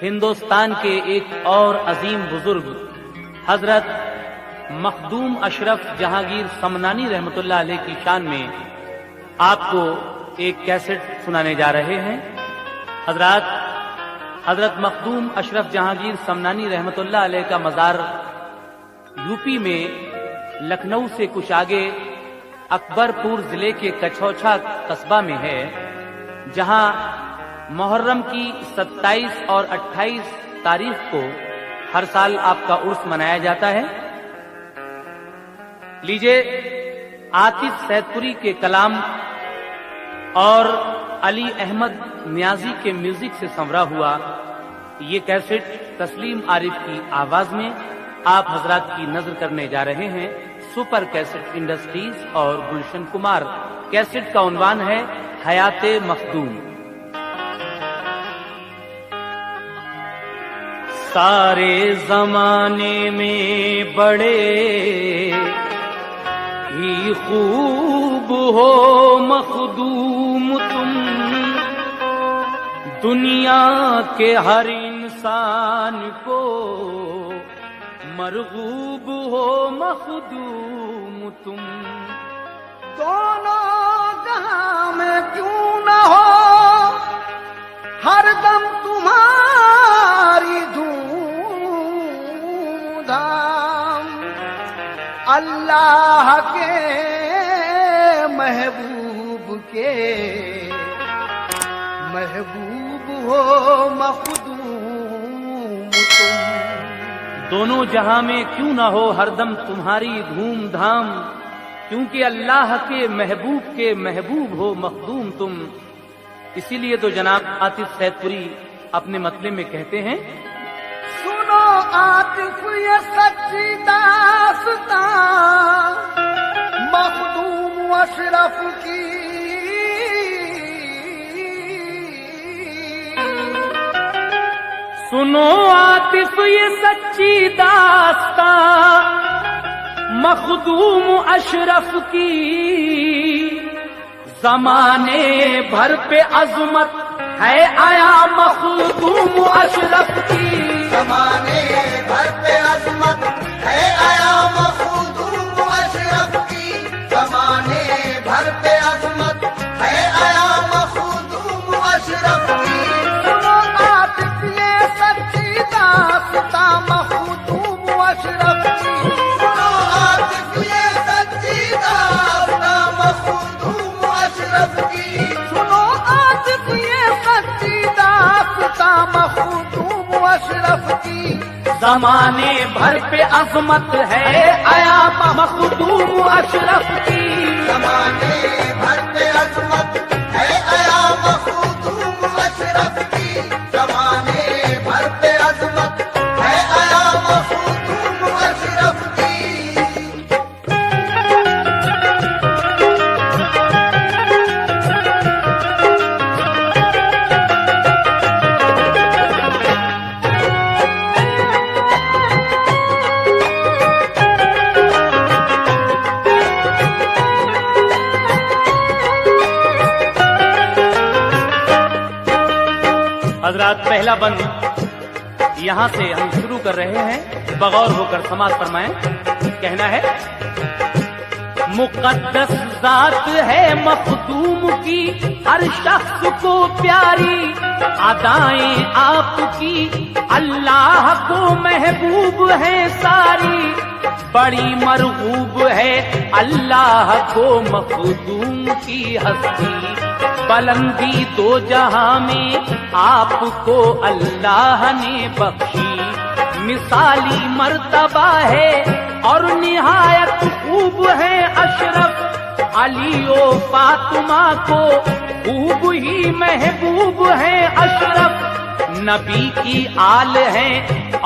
ہندوستان کے ایک اور عظیم بزرگ حضرت مخدوم اشرف جہانگیر سمنانی رحمۃ اللہ علیہ کی شان میں آپ کو ایک کیسٹ سنانے جا رہے ہیں۔ حضرت مخدوم اشرف جہانگیر سمنانی رحمۃ اللہ علیہ کا مزار یوپی میں لکھنؤ سے کچھ آگے اکبر پور ضلع کے کچھوچھا قصبہ میں ہے، جہاں محرم کی 27 اور 28 تاریخ کو ہر سال آپ کا عرس منایا جاتا ہے۔ لیجئے عاطف سید پوری کے کلام اور علی احمد نیازی کے میوزک سے سنورا ہوا یہ کیسٹ تسلیم عارف کی آواز میں آپ حضرات کی نظر کرنے جا رہے ہیں۔ سپر کیسٹ انڈسٹریز اور گلشن کمار۔ کیسٹ کا عنوان ہے حیات مخدوم۔ سارے زمانے میں بڑے ہی خوب ہو مخدوم تم، دنیا کے ہر انسان کو مرغوب ہو مخدوم تم۔ دونوں جہاں میں کیوں نہ ہو ہر دم تمہاری دھوم دھام، اللہ کے محبوب ہو مخدوم تم۔ دونوں جہاں میں کیوں نہ ہو ہر دم تمہاری دھوم دھام، کیونکہ اللہ کے محبوب ہو مخدوم تم۔ اسی لیے تو جناب عاطف سید پوری اپنے مطلب میں کہتے ہیں، سنو عاطف یہ سچی داستان مخدوم اشرف کی، سنو عاطف یہ سچی داستان مخدوم اشرف کی، زمانے بھر پہ عظمت ہے آیا مخدوم اشرف کی، زمانے بھر پہ عظمت ہے آیا مخدوم اشرف کی، زمانے بھر پہ عظمت ہے آیا مخدوم اشرف کی۔ سنو عاطف یہ سچی داستان مخدوم اشرف کی، سنو عاطف یہ سچی داستان مخدوم اشرف کی، سنو عاطف یہ سچی داستان مخدوم اشرف کی، زمانے بھر پہ عظمت ہے آیا مخدوم اشرف کی، زمانے بھر پہ عظمت ہے آیا مخدوم اشرف کی، زمانے بھر پہ عظمت ہے آیا مخدوم اشرف کی۔ حضرات پہلا بند یہاں سے ہم شروع کر رہے ہیں، بغور ہو کر سماعت فرمائیں۔ کہنا ہے، مقدس ذات ہے مخدوم کی ہر شخص کو پیاری، ادائیں آپ کی اللہ کو محبوب ہے ساری، بڑی مرغوب ہے اللہ کو مخدوم کی ہستی، بلندی دو جہاں میں آپ کو اللہ نے بخشی، مثالی مرتبہ ہے اور نہایت خوب ہے اشرف، علی و فاطمہ کو خوب ہی محبوب ہے اشرف، نبی کی آل ہیں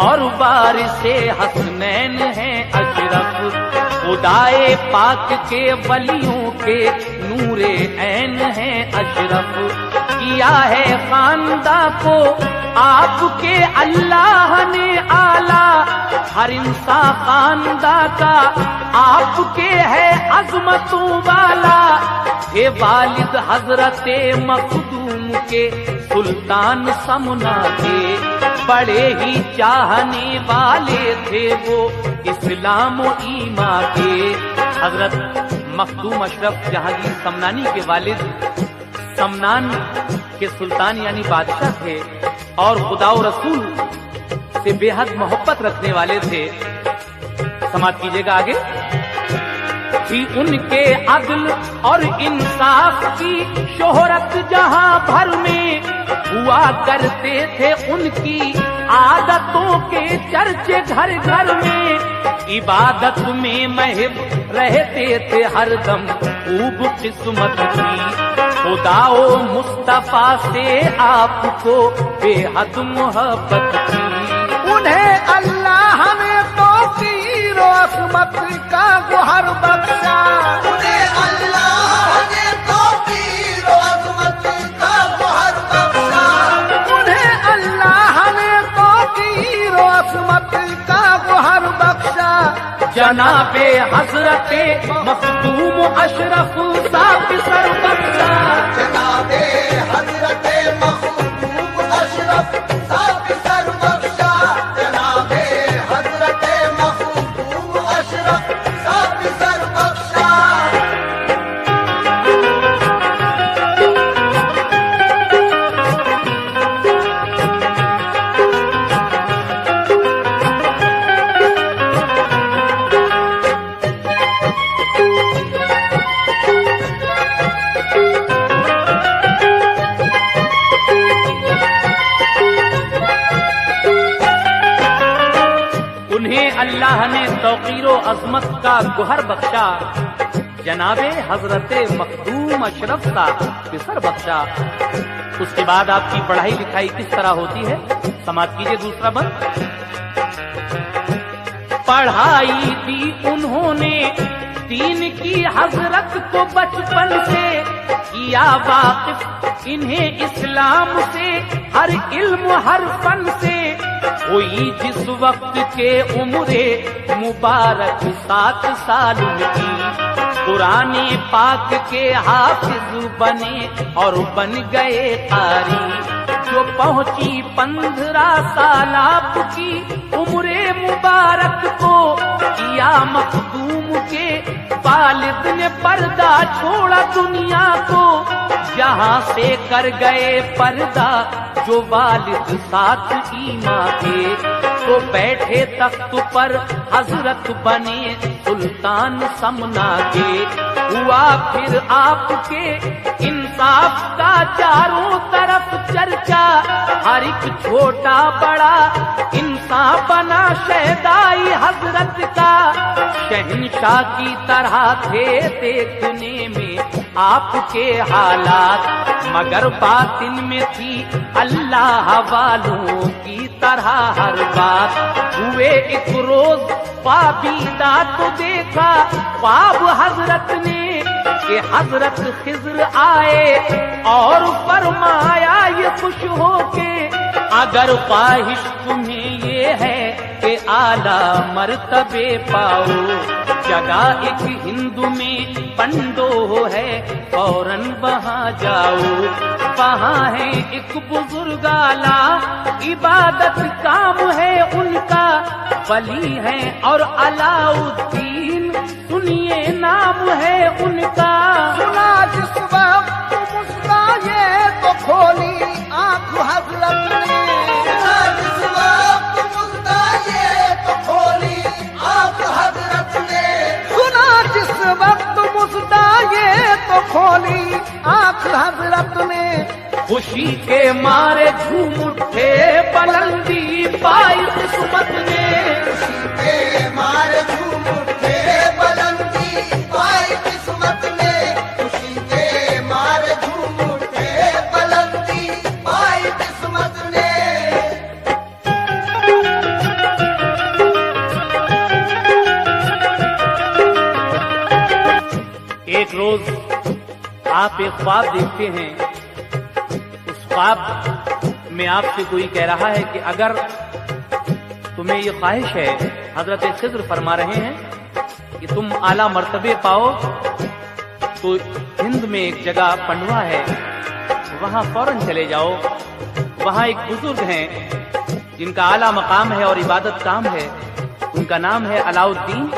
اور وارث حسنین ہیں اشرف، خدائے پاک کے ولیوں کے نور عین ہیں اشرف، کیا ہے خانداں کو آپ کے اللہ نے اعلیٰ، ہر انسان خانداں کا آپ کے ہے عظمتوں والا، تھے والد حضرت مخدوم کے سلطان سمنا کے، बड़े ही चाहने वाले थे वो इस्लाम व ईमान के। हजरत मखदूम अशरफ जहांगीर समनानी के वालिद समनान के सुल्तान यानी बादशाह थे और खुदा और रसूल से बेहद मोहब्बत रखने वाले थे। समाप्त कीजिएगा आगे। थी उनके अदल और इंसाफ की शोहरत जहां भर में, हुआ करते थे उनकी आदतों के चर्चे घर घर में। इबादत में महब रहते थे हरदम खूब किस्मत की, खुदाओ मुस्तफा से आपको बेहद मोहब्बत की। उन्हें अल्लाह ने तौकीर और असमत का गुहर बख्शा, उन्हें अल्लाह ने तौकीर और असमत का गुहर बख्शा, उन्हें अल्लाह ने तौकीर और असमत का गुहर बख्शा। जनाबे हजरते मखदूम अशरफ साहब सर बख्शा, जनाबे हजरते मखदूम अशरफ साहब सर बख्शा, जनाबे हजरते मखदूम अशरफ साहब सर बख्शा। उन्हें अल्लाह ने तौकीरो अजमत का गुहर बख्शा, जनाबे हजरते मखदूम अशरफ का पिसर बख्शा। उसके बाद आपकी पढ़ाई लिखाई किस तरह होती है, समाप्त कीजिए दूसरा बंद। पढ़ाई दी उन्होंने दीन की हजरत को बचपन से, किया वाकिफ इन्हें इस्लाम से हर इल्म हर फन से। हुई जिस वक्त के उम्रे मुबारक 7 साल की, कुराने पाक के हाफिज बने और बन गए कारी। जो पहुंची 15 साल आपकी उम्रे मुबारक को, किया मखदूम के वालिद ने पर्दा छोड़ा दुनिया को। जहां से कर गए पर्दा जो वालिद साथ ईमान के, तो बैठे तख्त पर हजरत बने सुल्तान समना के। हुआ फिर आपके इंसाफ का चारों तरफ चर्चा, हर एक छोटा बड़ा इंसान बना शहदाई हजरत का। शहंशाह की तरह थे देखने में आपके हालात, मगर बातिन में थी अल्लाह वालों की तरह हर बात। हुए एक रोज ख्वाबीदा तो देखा ख्वाब हजरत ने, कि हजरत खिज्र आए और फरमाया ये खुश हो के, अगर ख्वाहिश तुम्हें ये है कि आला मर्तबे पाओ, जगह एक हिंदू में पंडो है फौरन वहां जाओ। वहां है एक बुजुर्ग आला, इबादत काम है उनका, वली है और अलाउद्दीन सुनिए नाम है उनका। सुना जिस वक्त मुस्काए तो खोली आंख हजरत ने, सुना जिस वक्त मुस्काए तो खोली आंख हजरत ने, सुना जिस वक्त मुस्काए तो खोली आंख हजरत ने। खुशी के मारे झूम उठे बुलंदी पाई किस्मत ने, खुशी के मारे झूम उठे बुलंदी पाई किस्मत ने, खुशी के मारे झूम उठे बुलंदी पाई किस्मत ने। एक रोज आप एक ख्वाब देखते हैं, उस ख्वाब में आपसे कोई कह रहा है कि अगर तुम्हें ये ख्वाहिश है, हजरत खिज्र फरमा रहे हैं कि तुम आला मर्तबे पाओ, तो हिंद में एक जगह पंडवा है, वहां फौरन चले जाओ। वहां एक बुजुर्ग हैं जिनका आला मकाम है और इबादत काम है, उनका नाम है अलाउद्दीन।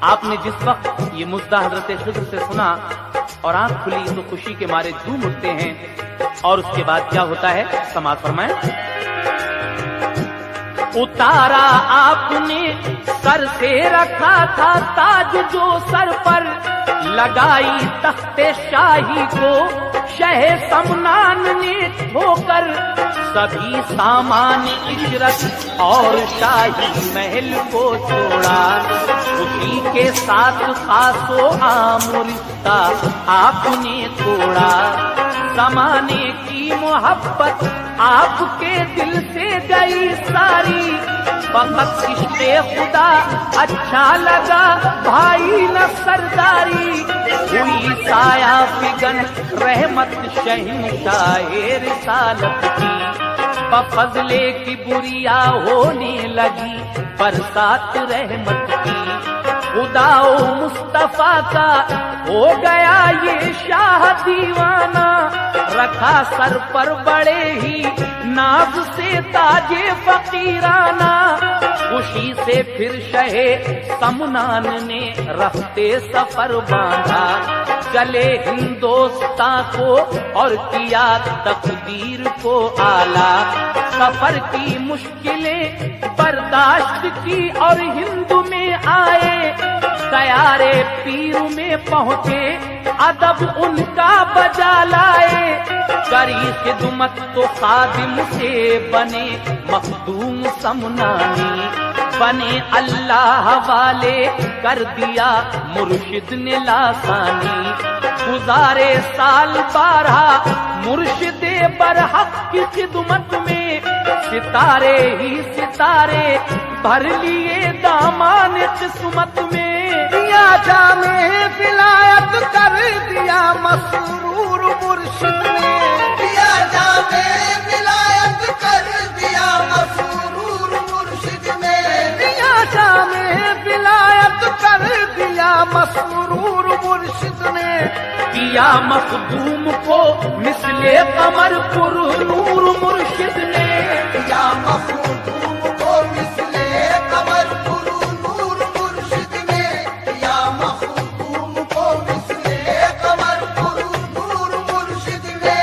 आपने जिस वक्त ये मुद्दा हजरत खिद्र से सुना और आंख खुली तो खुशी के मारे झूम उठते हैं। और उसके बाद क्या होता है, समाज फरमाएं। उतारा आपने सर से रखा था ताज जो सर पर, लगाई तख्ते शाही को शह समनान ने ठोकर, सभी सामान इजरत और शाही महल को छोड़ा, उसी के साथ खासो आम रिश्ता आपने तोड़ा। जमाने की मोहब्बत आपके दिल से गई सारी, फकत इश्क़े खुदा अच्छा लगा भाई न सरदारी, हुई साया फिगन रहमत शहंशाहे रिसालत की, बफज़ले की बुरिया होने लगी बरसात रहमत की। खुदाओ मुस्तफा का हो गया ये शाह दीवाना, रखा सर पर बड़े ही नाज से ताजे फकीराना, खुशी से फिर शहे समनान ने रफ्ते सफर बांधा, चले हिंदोस्तां को और किया तकदीर को आला, सफर की मुश्किलें बर्दाश्त की और हिंद में आए, तैयारे पीर में पहुंचे अदब उनका बजा लाए, करी खिदमत तो खादिम से बने मखदूम समनानी, बने अल्लाह वाले कर दिया मुर्शिद ने लासानी, गुजारे साल 12 मुर्शिदे बरहक की खिदमत में, सितारे ही सितारे भर लिए दामान किस्मत में, दिया जामे विलायत कर दिया मसरूर मुर्शिद ने, दिया जामे विलायत कर दिया मसरूर मुर्शिद ने, दिया जामे विलायत कर दिया मसरूर मुर्शिद ने, किया मखदूम को मिसले कमर पुर नूर मुर्शिद ने, दिया मखदूम को मिसले कमर पुर नूर मुर्शिद ने, दिया मखदूम को मिसले कमर पुर नूर मुर्शिद ने।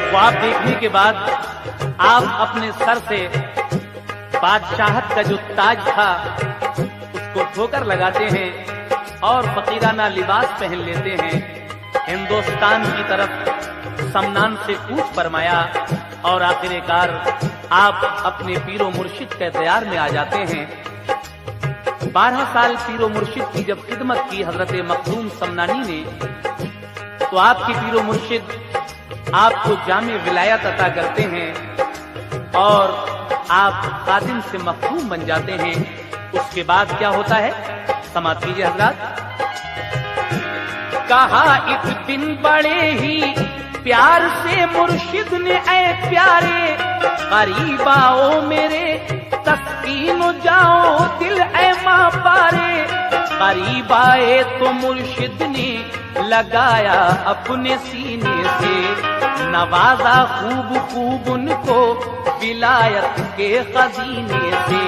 ख्वाब देखने के बाद आप अपने सर से बादशाहत का जो ताज था उसको ठोकर लगाते हैं और फकीराना लिबास पहन लेते हैं, हिंदुस्तान की तरफ समनान से कूच फरमाया और आखिरकार आप अपने पीरो मुर्शिद के दयार में आ जाते हैं। 12 साल पीरो मुर्शिद की जब खिदमत की हजरत मखदूम समनानी ने, तो आपके पीरो मुर्शिद आपको जामे विलायत अता करते हैं और आप खादिम से मखदूम बन जाते हैं। उसके बाद क्या होता है, समात कीजिए हजरात। कहा एक दिन बड़े ही प्यार से मुर्शिद ने, ऐ प्यारे करीब आओ मेरे, तस्कीन जाओ दिल ऐ मां पारे, करीब आए तो मुर्शिद ने लगाया अपने सीने से, नवाजा खूब खूब उनको विलायत के खजीने से,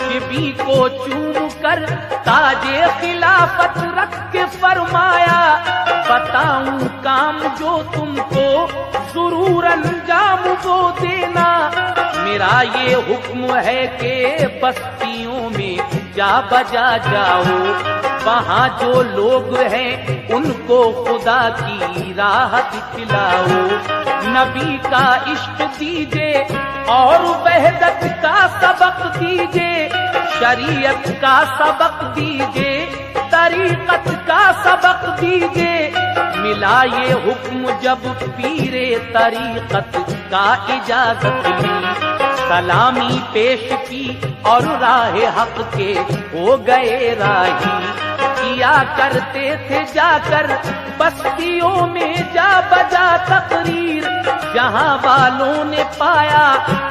बीबी को चूम कर ताजे खिलाफत रख के फरमाया, बताऊं काम जो तुमको जरूर अंजाम वो देना, मेरा ये हुक्म है कि बस्तियों में जा बजा जाओ, वहाँ जो लोग हैं उनको खुदा की राह दिखलाओ, नबी का इश्क दीजिए और वहदत का सबक दीजिए, शरीयत का सबक दीजिए, तरीकत का सबक दीजिए, मिला ये हुक्म जब पीरे तरीकत का इजाजत ली, सलामी पेश की और राह हक के हो गए राही। किया करते थे जाकर बस्तियों में जा बजा तकरीर, जहां वालों ने पाया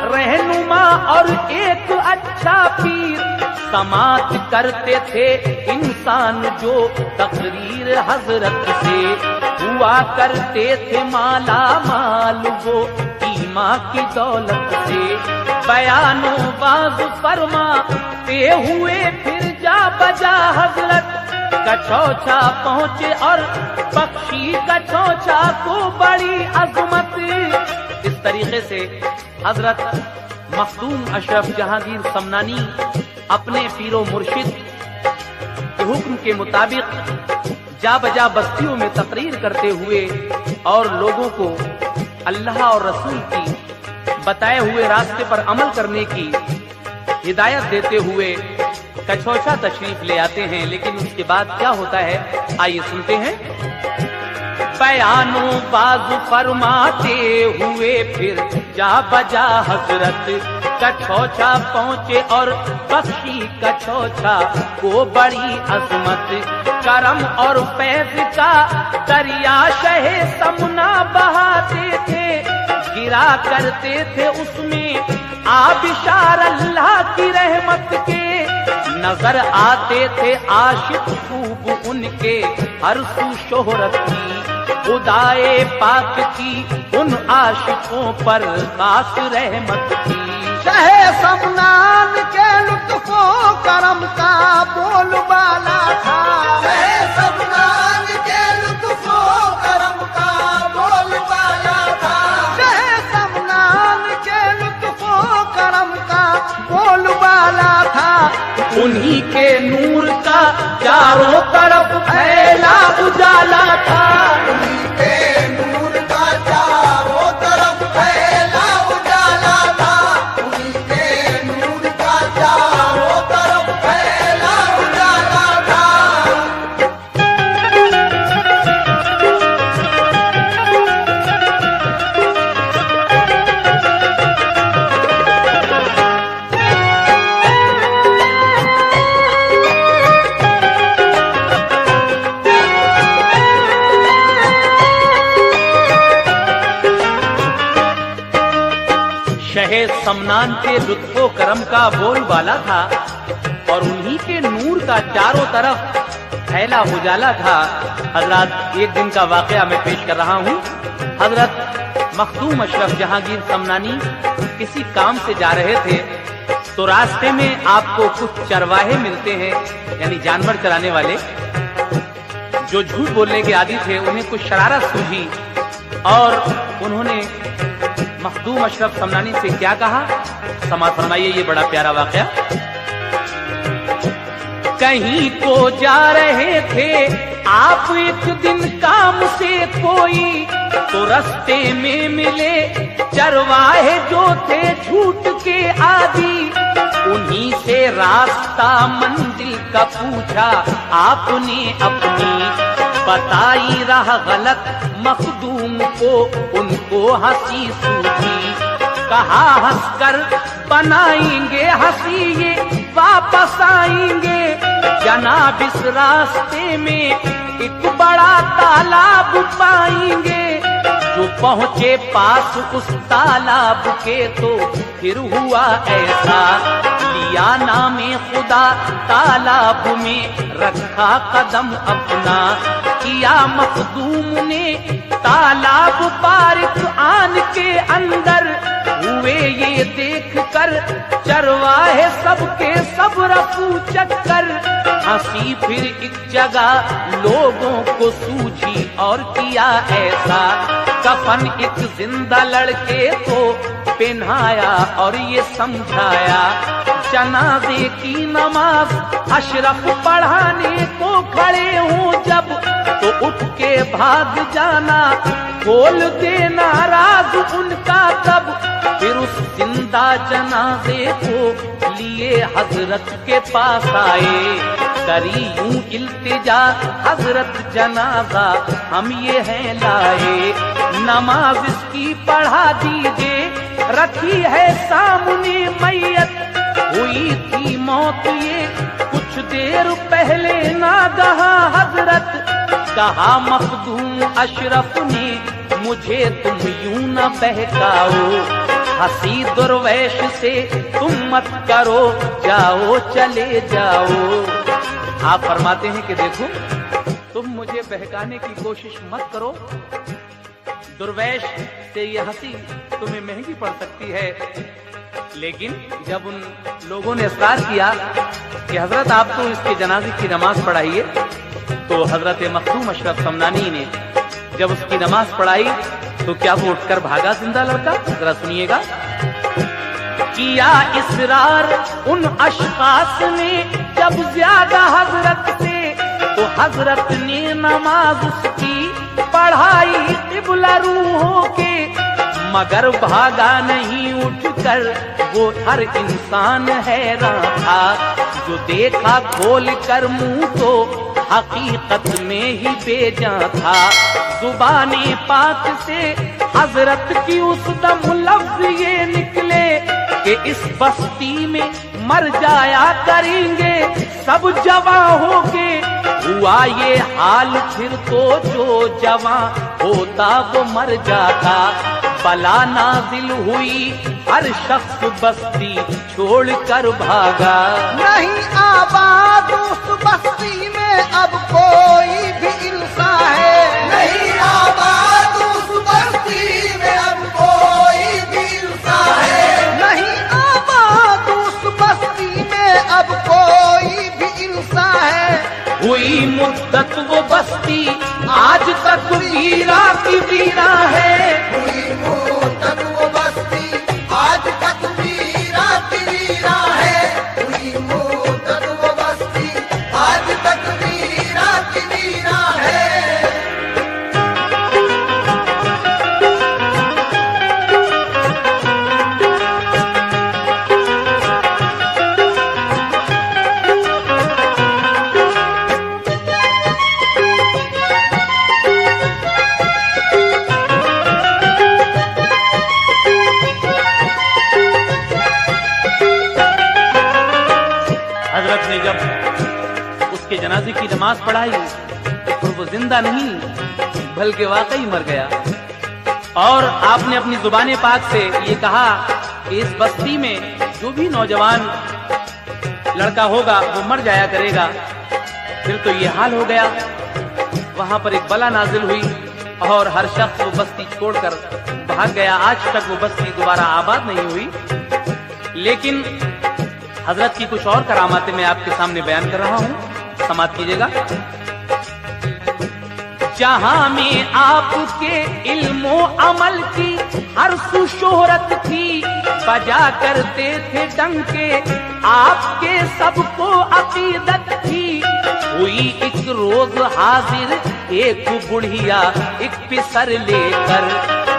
रहनुमा और एक अच्छा पीर। समात करते थे इंसान जो तकरीर हजरत से, हुआ करते थे माला माल वो ईमा की दौलत से। बयानो बाज फरमाते हुए फिर जा बजा हजरत, कछौछा पहुंचे और बख्शी कछौछा को बड़ी अजमत। इस तरीके से हजरत मखदूम अशरफ जहांगीर समनानी अपने पीरो मुर्शिद के हुक्म के मुताबिक जा बजा बस्तियों में तकरीर करते हुए और लोगों को अल्लाह और रसूल की बताए हुए रास्ते पर अमल करने की हिदायत देते हुए कछौछा तशरीफ ले आते हैं। लेकिन उसके बाद क्या होता है, आइए सुनते हैं। बयानो बाजू फरमाते हुए फिर जा बजा हजरत, कछौछा पहुंचे और बख्शी कछौछा को बड़ी अजमत। करम और फैज का दरिया शहे समना बहाते थे, गिरा करते थे उसमें आबिशार अल्लाह की रहमत के। नजर आते थे आशिक खूब उनके हर सू शोहरत की, खुदाए पाक की उन आशिकों पर खास रहमत की। शहे समनान के लुत्फो करम का बोलबाला था, शहे समनान के लुत्फो करम का बोलबाला था, शहे समनान के लुत्फो करम का बोलबाला था। उन्हीं के नूर का चारों तरफ फैला उजाला था, उन्हीं के नूर का चारों तरफ फैला उजाला था, उन्हीं के नूर का चारों तरफ फैला उजाला था। शहे समनान के लुत्फो करम का बोलबाला था और उन्हीं के नूर का चारों तरफ फैला उजाला था। हजरत एक दिन का वाकया मैं पेश कर रहा हूँ। हजरत मखदूम अशरफ जहांगीर समनानी किसी काम से जा रहे थे तो रास्ते में आपको कुछ चरवाहे मिलते हैं, यानी जानवर चराने वाले, जो झूठ बोलने के आदी थे। उन्हें कुछ शरारत सूझी और उन्होंने मखदूम अशरफ समनानी से क्या कहा, समाअत फरमाइए, ये बड़ा प्यारा वाकया। कहीं को जा रहे थे आप एक दिन काम से कोई, तो रास्ते में मिले चरवाहे जो थे झूठ के आदी। उन्हीं से रास्ता मंजिल का पूछा आपने अपनी, बताई राह गलत मखदूम को उनको हंसी सूझी। कहा हंसकर बनाएंगे हंसी ये वापस आएंगे, जनाब इस रास्ते में एक बड़ा तालाब पाएंगे। जो पहुंचे पास उस तालाब के तो फिर हुआ ऐसा, लिया नामे खुदा तालाब में रखा कदम अपना। किया मखदूम ने तालाब बारिक आन के अंदर, हुए ये देख कर चरवाहे सबके सब रफू चक्कर। हंसी फिर एक जगह लोगों को सूझी और किया ऐसा, कफन एक जिंदा लड़के को पहनाया और ये समझाया। जनाजे की नमाज अशरफ पढ़ाने को खड़े हूँ जब, तो उठ के भाग जाना खोल देना राज उनका तब। फिर उस जिंदा जनाजे को लिए हजरत के पास आए, करी यूं इल्तिजा हजरत जनाजा हम ये हैं लाए। नमाज इसकी पढ़ा दीजिए रखी है सामने मैयत, हुई थी मौत ये कुछ देर पहले नागहा हजरत। कहा मखदूम अशरफ ने मुझे तुम यूं न बहकाओ, हंसी दुर्वैश से तुम मत करो, जाओ चले जाओ। आप फरमाते हैं कि देखो तुम मुझे बहकाने की कोशिश मत करो, दुर्वैश से ये हंसी तुम्हें महंगी पड़ सकती है। लेकिन जब उन लोगों ने इसरार किया कि हजरत आप तो इसके जनाजे की नमाज पढ़ाइए, तो हजरत मखदूम अशरफ समनानी ने जब उसकी नमाज पढ़ाई तो क्या वो उठकर भागा जिंदा लड़का? जरा सुनिएगा। किया इसरार उन अशखास ने जब ज्यादा हजरत से, तो हजरत ने नमाज उसकी पढ़ाई क़िबला रूहों के, मगर भागा नहीं उठकर वो हर इंसान हैरान था, जो देखा खोल कर मुंह तो हकीकत में ही बेजान था। जुबानी पाक से हजरत की उस दम लफ्ज ये निकले कि इस बस्ती में मर जाया करेंगे सब जवां होके। हुआ ये हाल फिर तो जो जवां होता वो मर जाता, बला नाजिल हुई हर शख्स बस्ती छोड़ कर भागा। नहीं आबाद उस बस्ती में अब कोई भी इंसान है, नहीं आबाद उस बस्ती में अब कोई भी इंसान है, नहीं आबाद उस बस्ती में अब कोई भी इंसान है। हुई मुद्दत वो बस्ती आज तक वीरा की वीरा है, हुई मुद्दत वो बस्ती आज तक वीरा की वीरा है, हुई मुद्दत वो बस्ती आज तक वीरा की वीरा है। हजरत ने जब उसके जनाजे की नमाज पढ़ाई तो फिर वो जिंदा नहीं बल्कि वाकई मर गया। और आपने अपनी जुबान पाक से ये कहा कि इस बस्ती में जो भी नौजवान लड़का होगा वो मर जाया करेगा। फिर तो ये हाल हो गया, वहां पर एक बला नाजिल हुई और हर शख्स वो बस्ती छोड़कर भाग गया। आज तक वो बस्ती दोबारा आबाद नहीं हुई। लेकिन हजरत की कुछ और करामातें मैं आपके सामने बयान कर रहा हूं, समाप्त कीजिएगा। जहां में आपके इल्मो अमल की हर शोहरत थी, बजा करते थे डंके आपके सबको अकीदत थी। हुई एक रोज हाजिर एक बुढ़िया एक पिसर लेकर,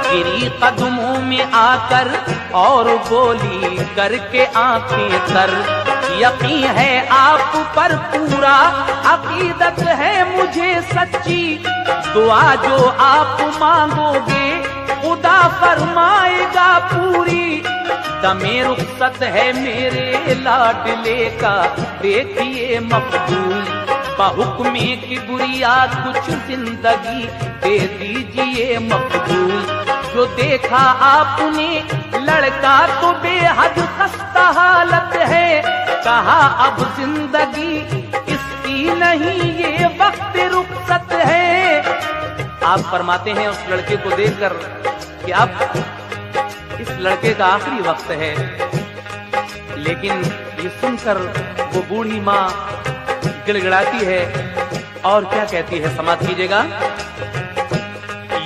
गिरी कदमों में आकर और बोली करके आंखें तर। यकीन है आप पर पूरा, अकीदत है मुझे सच्ची, दुआ जो आप मांगोगे खुदा फरमाएगा पूरी। दमे रुखसत है मेरे लाडले का, देखिए मखदूम, बहुक्मे की बुरिया कुछ जिंदगी दे दीजिए मखदूम। जो देखा आपने लड़का तो बेहद खस्ता हालत है, कहा अब जिंदगी इसकी नहीं ये वक्त रुखसत है। आप फरमाते हैं उस लड़के को देखकर कि अब इस लड़के का आखिरी वक्त है। लेकिन ये सुनकर वो बूढ़ी माँ गिड़गिड़ाती है और क्या कहती है, समाप्त कीजिएगा।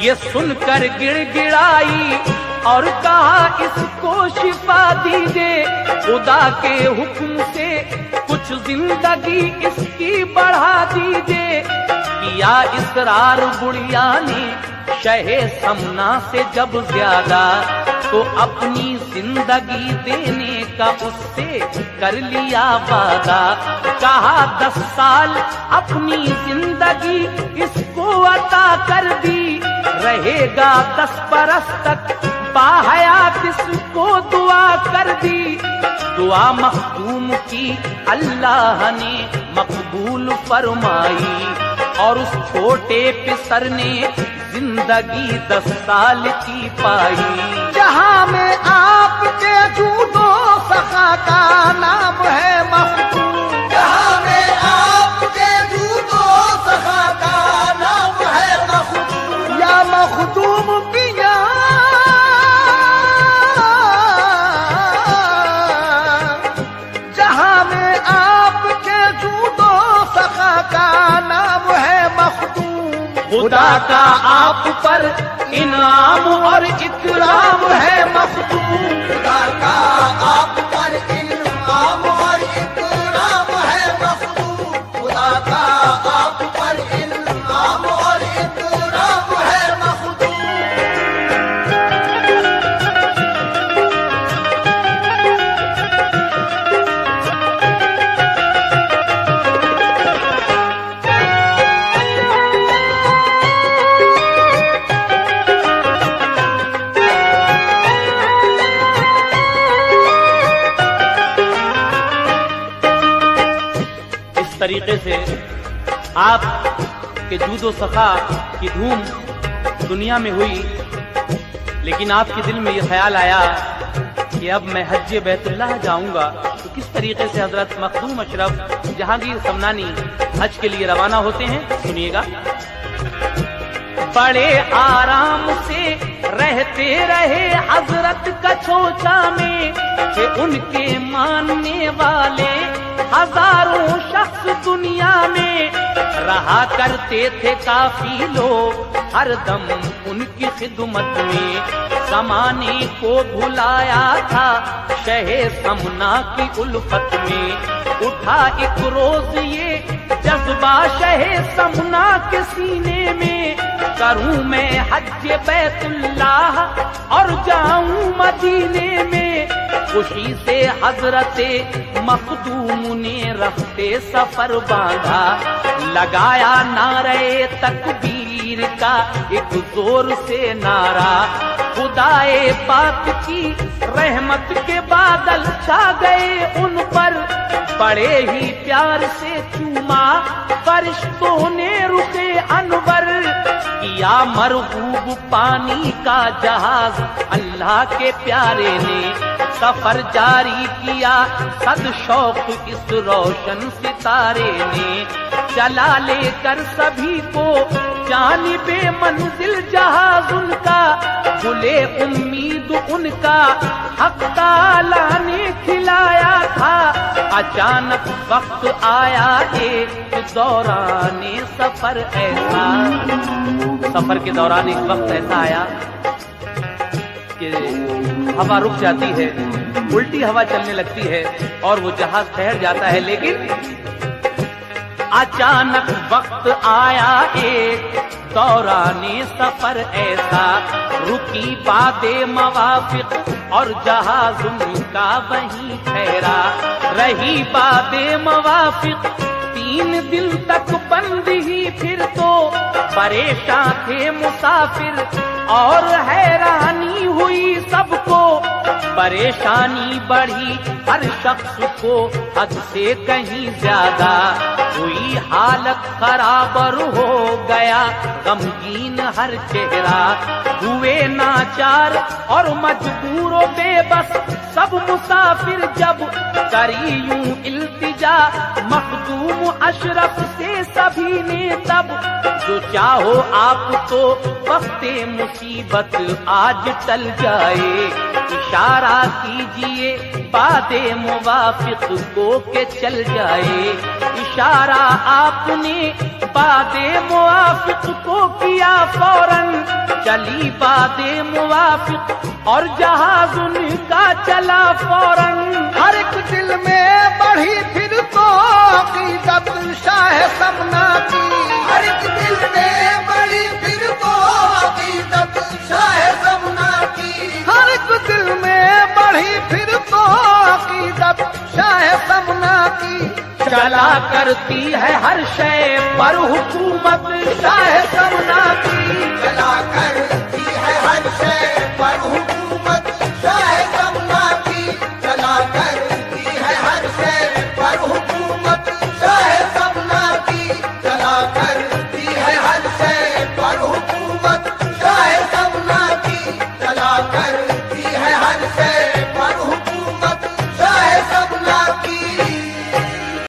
ये सुनकर गिड़गिड़ाई और कहा इसको शिफा दीजिए, खुदा के हुक्म से कुछ जिंदगी इसकी बढ़ा दीजिए। किया इसरार बुढ़िया ने शहे समना से जब ज्यादा, तो अपनी जिंदगी देने का उससे कर लिया वादा। कहा 10 साल अपनी जिंदगी इसको अता कर दी, रहेगा 10 बरस तक बाहयात इसको दुआ कर दी, दुआ मखदूम की अल्लाह ने मकबूल फरमाई। और उस छोटे पिसर ने जिंदगी 10 साल की पाई। जहां में आपके जूदो सखा का नाम है मखदूम, जहां में आपके जूदो सखा का नाम है मखदूम, या मखदूम पिया जहां में आपके जूदो सखा का नाम है मखदूम। खुदा का आप पर इनाम और इकराम है मखदूम। खुदा का आप पर इनाम और इकराम है मखदूम, खुदा का आप पर इनाम और इकराम है मखदूम। तरीके से आप के जूदो सखा की धूम दुनिया में हुई, लेकिन आपके दिल में ये ख्याल आया कि अब मैं हज बैतुल्लाह जाऊंगा। तो किस तरीके से हजरत मखदूम अशरफ जहांगीर समनानी हज के लिए रवाना होते हैं, सुनिएगा। बड़े आराम से रहते रहे हजरत कछोचा में, कि उनके मानने वाले हजारों शख्स दुनिया में रहा करते थे काफी लोग हरदम उनकी खिदमत में। जमाने को भुलाया था शहे समना की उल्फत में, उठा एक रोज ये जज्बा शहे समना के सीने में, करूं मैं हज बैतुल्लाह और जाऊं मदीने में। खुशी से हजरते मखदूम ने रफ्ते सफर बांधा, लगाया नारे तकबीर का एक जोर से नारा। खुदाए पाक की रहमत के बादल छा गए उन पर, बड़े ही प्यार से चूमा फरिश्तों ने रुखे अनवर। किया मरगूब पानी का जहाज अल्लाह के प्यारे ने, सफर जारी किया सद शौक इस रोशन सितारे ने। चला लेकर सभी को जानिबे मंजिल जहाज उनका, गुले उम्मीद उनका हक ताला ने खिलाया था। अचानक वक्त आया एक दौराने सफर ऐसा, सफर के दौरान एक वक्त ऐसा आया कि हवा रुक जाती है, उल्टी हवा चलने लगती है और वो जहाज ठहर जाता है। लेकिन अचानक वक्त आया एक दौराने सफर ऐसा, रुकी बादे मवाफिक और जहाज उनका वहीं ठहरा। रही बादे मवाफिक 3 दिन तक बंद ही, फिर तो परेशान थे मुसाफिर और हैरानी हुई सबको। परेशानी बढ़ी हर शख्स को हद से कहीं ज्यादा, हुई हालत खराब हो गया गमगीन हर चेहरा। हुए नाचार और मजबूरों बेबस सब मुसाफिर, जब करी यूं इल्तिजा मखदूम अशरफ से सभी ने तब। जो चाहो आप तो वक्ते मुसीबत आज टल जाए, इशारा कीजिए बादे मुवाफिक को के चल जाए। इशारा आपने बादे मुवाफिक को किया फौरन, चली बादे मुवाफिक और जहाज उनका चला फौरन। हर एक दिल में बढ़ी फिर तो अकीदत शाह समना की, हर एक दिल में बढ़ी फिर तो अकीदत शाह समना की, हर एक दिल में बढ़ी फिर तो अकीदत शाह समना की। चला करती है हर शय पर हुकूमत शाह समना की, चला कर